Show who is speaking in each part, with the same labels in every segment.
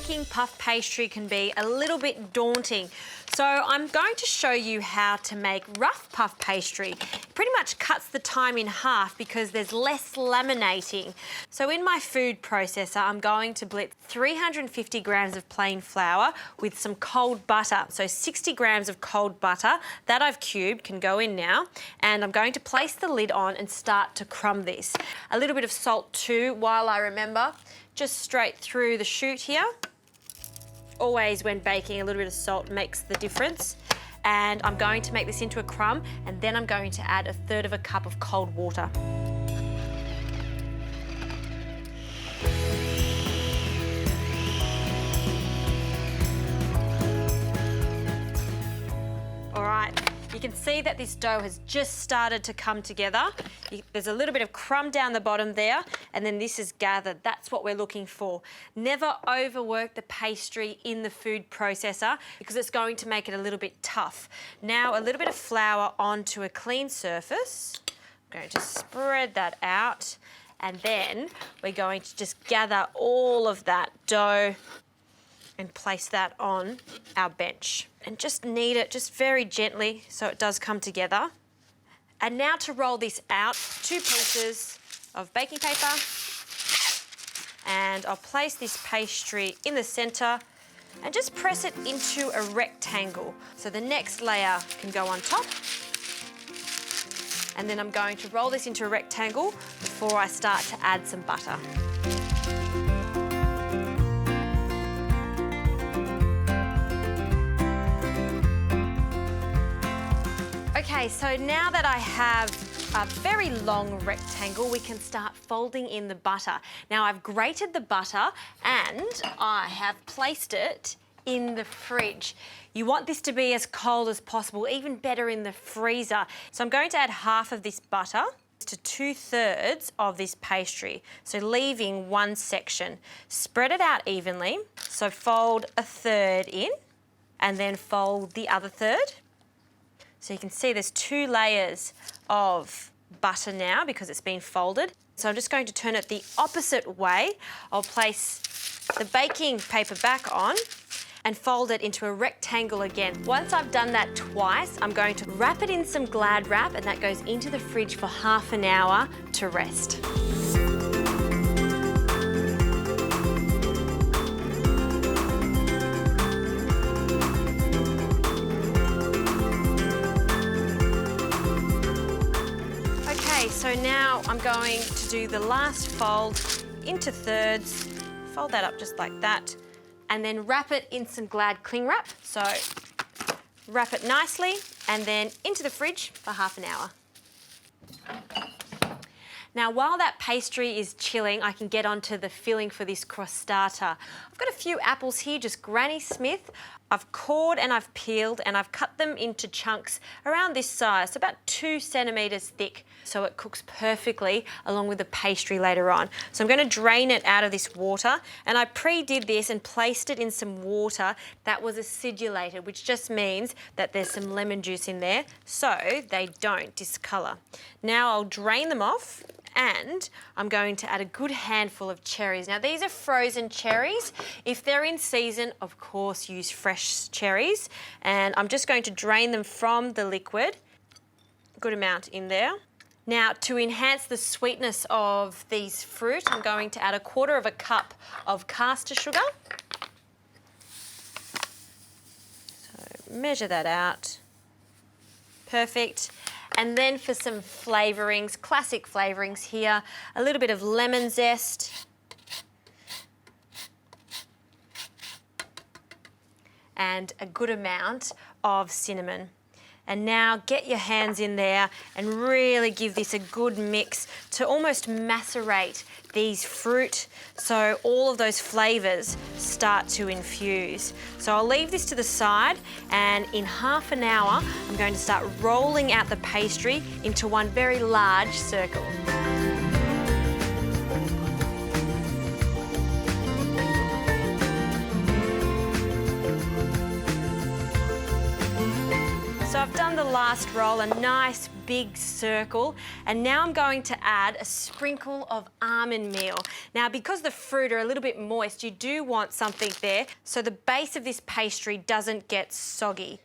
Speaker 1: Making puff pastry can be a little bit daunting. So I'm going to show you how to make rough puff pastry. It pretty much cuts the time in half because there's less laminating. So in my food processor, I'm going to blitz 350 grams of plain flour with some cold butter. So 60 grams of cold butter that I've cubed can go in now. And I'm going to place the lid on and start to crumb this. A little bit of salt too, while I remember, just straight through the chute here. Always when baking, a little bit of salt makes the difference. And I'm going to make this into a crumb, and then I'm going to add 1/3 cup of cold water. All right. You can see that this dough has just started to come together. There's a little bit of crumb down the bottom there, and then this is gathered. That's what we're looking for. Never overwork the pastry in the food processor because it's going to make it a little bit tough. Now, a little bit of flour onto a clean surface. I'm going to spread that out, and then we're going to just gather all of that dough and place that on our bench. And just knead it just very gently so it does come together. And now to roll this out, 2 pieces of baking paper. And I'll place this pastry in the centre and just press it into a rectangle. So the next layer can go on top. And then I'm going to roll this into a rectangle before I start to add some butter. Okay, so now that I have a very long rectangle, we can start folding in the butter. Now I've grated the butter and I have placed it in the fridge. You want this to be as cold as possible, even better in the freezer. So I'm going to add half of this butter to 2/3 of this pastry, so leaving one section. Spread it out evenly, so fold 1/3 in and then fold the other 1/3. So you can see there's 2 layers of butter now because it's been folded. So I'm just going to turn it the opposite way. I'll place the baking paper back on and fold it into a rectangle again. Once I've done that twice, I'm going to wrap it in some Glad wrap, and that goes into the fridge for half an hour to rest. So now I'm going to do the last fold into 1/3, fold that up just like that, and then wrap it in some Glad cling wrap. So wrap it nicely and then into the fridge for half an hour. Now, while that pastry is chilling, I can get onto the filling for this crostata. I've got a few apples here, just Granny Smith. I've cored and I've peeled and I've cut them into chunks around this size, so about 2 centimetres thick, so it cooks perfectly along with the pastry later on. So I'm going to drain it out of this water, and I pre-did this and placed it in some water that was acidulated, which just means that there's some lemon juice in there so they don't discolour. Now I'll drain them off, and I'm going to add a good handful of cherries. Now these are frozen cherries. If they're in season, of course, use fresh cherries. And I'm just going to drain them from the liquid. Good amount in there. Now, to enhance the sweetness of these fruit, I'm going to add 1/4 cup of caster sugar. So measure that out. Perfect. And then for some flavourings, classic flavourings here, a little bit of lemon zest. And a good amount of cinnamon. And now get your hands in there and really give this a good mix to almost macerate these fruit so all of those flavours start to infuse. So I'll leave this to the side, and in half an hour I'm going to start rolling out the pastry into one very large circle. So I've done the last roll, a nice big circle. And now I'm going to add a sprinkle of almond meal. Now, because the fruit are a little bit moist, you do want something there so the base of this pastry doesn't get soggy.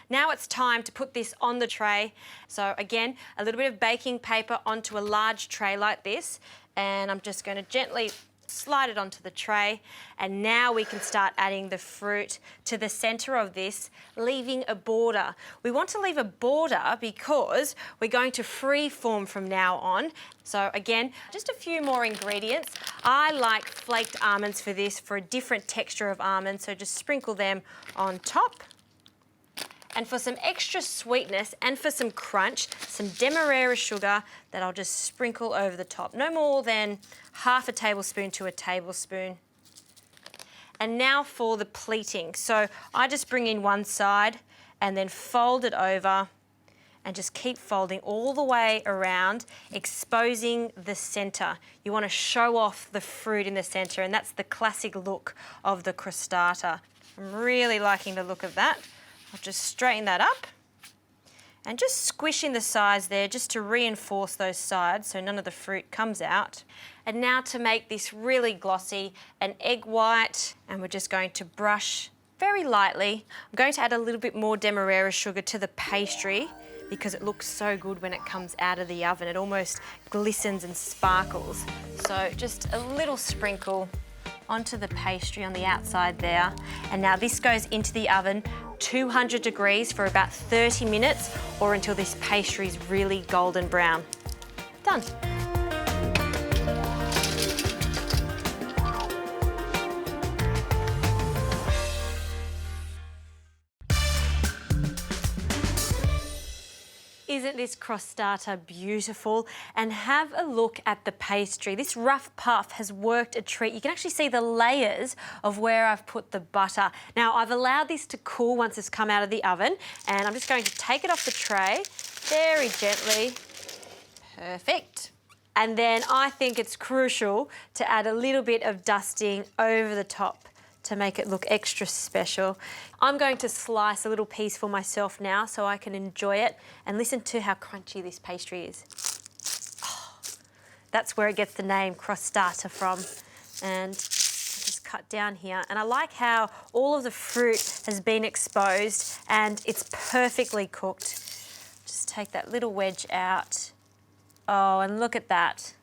Speaker 1: Now it's time to put this on the tray. So again, a little bit of baking paper onto a large tray like this, and I'm just going to gently slide it onto the tray, and now we can start adding the fruit to the centre of this, leaving a border. We want to leave a border because we're going to free form from now on. So again, just a few more ingredients. I like flaked almonds for this, for a different texture of almonds, so just sprinkle them on top. And for some extra sweetness and for some crunch, some demerara sugar that I'll just sprinkle over the top. No more than half a tablespoon to a tablespoon. And now for the pleating. So I just bring in one side and then fold it over and just keep folding all the way around, exposing the centre. You want to show off the fruit in the centre, and that's the classic look of the crostata. I'm really liking the look of that. I'll just straighten that up and just squish in the sides there just to reinforce those sides so none of the fruit comes out. And now to make this really glossy, an egg white, and we're just going to brush very lightly. I'm going to add a little bit more demerara sugar to the pastry because it looks so good when it comes out of the oven. It almost glistens and sparkles. So just a little sprinkle onto the pastry on the outside there. And now this goes into the oven 200 degrees for about 30 minutes or until this pastry is really golden brown. Done. Isn't this crostata beautiful? And have a look at the pastry. This rough puff has worked a treat. You can actually see the layers of where I've put the butter. Now, I've allowed this to cool once it's come out of the oven, and I'm just going to take it off the tray very gently. Perfect. And then I think it's crucial to add a little bit of dusting over the top to make it look extra special. I'm going to slice a little piece for myself now so I can enjoy it, and listen to how crunchy this pastry is. Oh, that's where it gets the name crostata from. And I'll just cut down here. And I like how all of the fruit has been exposed and it's perfectly cooked. Just take that little wedge out. Oh, and look at that.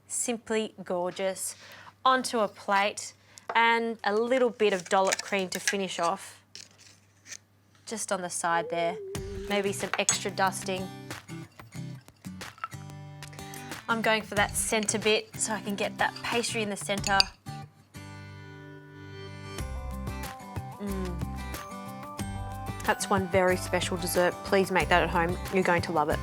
Speaker 1: Simply gorgeous. Onto a plate. And a little bit of dollop cream to finish off. Just on the side there. Maybe some extra dusting. I'm going for that centre bit so I can get that pastry in the centre. That's one very special dessert. Please make that at home. You're going to love it.